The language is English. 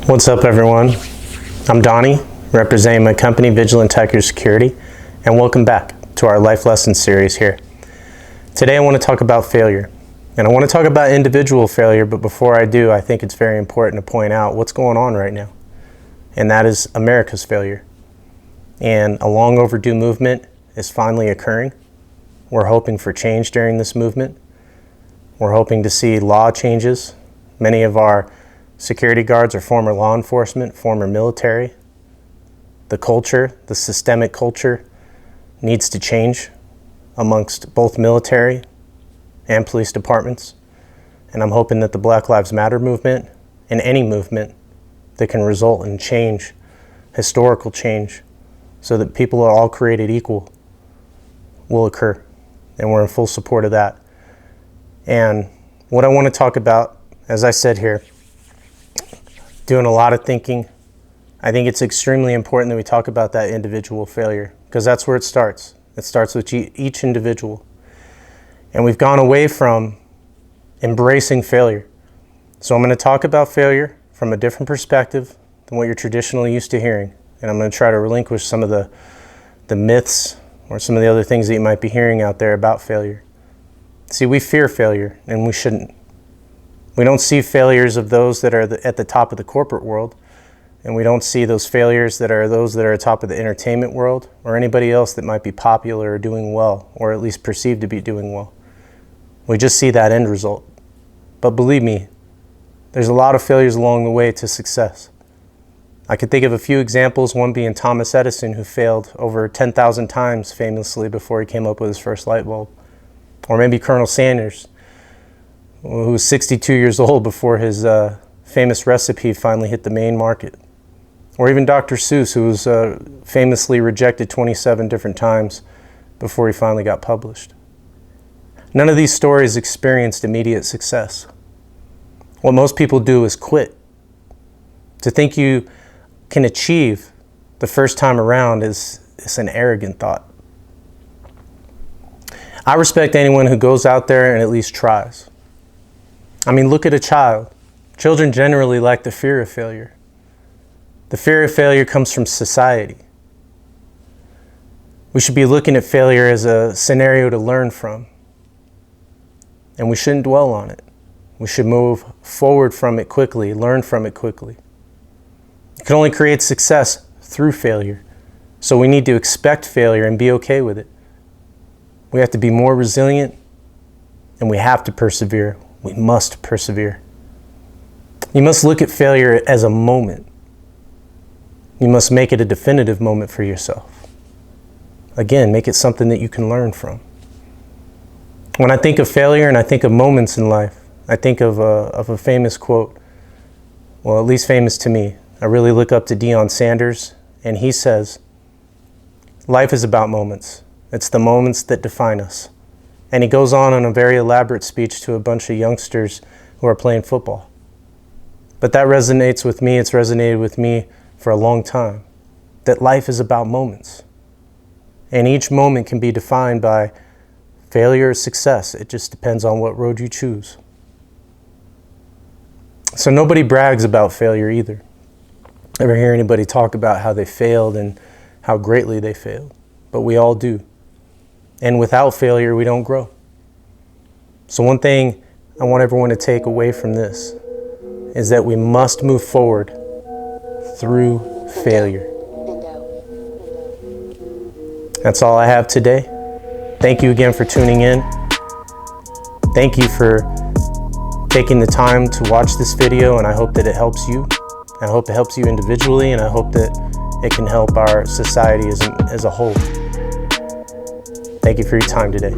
What's up, everyone? I'm Donnie, representing my company, Vigilant Security, and welcome back to our Life Lessons series here. Today I want to talk about failure, and I want to talk about individual failure, but before I do, I think it's very important to point out what's going on right now, and that is America's failure. And a long overdue movement is finally occurring. We're hoping for change during this movement. We're hoping to see law changes. Many of our security guards are former law enforcement, former military. The culture, the systemic culture, needs to change amongst both military and police departments. And I'm hoping that the Black Lives Matter movement and any movement that can result in change, historical change, so that people are all created equal, will occur. And we're in full support of that. And what I want to talk about, as I said here, doing a lot of thinking. I think it's extremely important that we talk about that individual failure, because that's where it starts. It starts with each individual. And we've gone away from embracing failure. So I'm going to talk about failure from a different perspective than what you're traditionally used to hearing. And I'm going to try to relinquish some of the myths or some of the other things that you might be hearing out there about failure. See, we fear failure, and we shouldn't. We don't see failures of those that are at the top of the corporate world, and we don't see those failures that are those that are at the top of the entertainment world or anybody else that might be popular or doing well, or at least perceived to be doing well. We just see that end result. But believe me, there's a lot of failures along the way to success. I could think of a few examples, one being Thomas Edison, who failed over 10,000 times famously before he came up with his first light bulb. Or maybe Colonel Sanders, who was 62 years old before his famous recipe finally hit the main market. Or even Dr. Seuss, who was famously rejected 27 different times before he finally got published. None of these stories experienced immediate success. What most people do is quit. To think you can achieve the first time around is an arrogant thought. I respect anyone who goes out there and at least tries. I mean, look at a child. Children generally lack the fear of failure. The fear of failure comes from society. We should be looking at failure as a scenario to learn from. And we shouldn't dwell on it. We should move forward from it quickly, learn from it quickly. You can only create success through failure. So we need to expect failure and be okay with it. We have to be more resilient, and we have to persevere. We must persevere. You must look at failure as a moment. You must make it a definitive moment for yourself. Again, make it something that you can learn from. When I think of failure and I think of moments in life, I think of a famous quote, well, at least famous to me. I really look up to Deion Sanders, and he says, "Life is about moments. It's the moments that define us." And he goes on a very elaborate speech to a bunch of youngsters who are playing football. But that resonates with me. It's resonated with me for a long time, that life is about moments. And each moment can be defined by failure or success. It just depends on what road you choose. So nobody brags about failure either. Ever hear anybody talk about how they failed and how greatly they failed? But we all do. And without failure, we don't grow. So one thing I want everyone to take away from this is that we must move forward through failure. That's all I have today. Thank you again for tuning in. Thank you for taking the time to watch this video, and I hope that it helps you. I hope it helps you individually, and I hope that it can help our society as a whole. Thank you for your time today.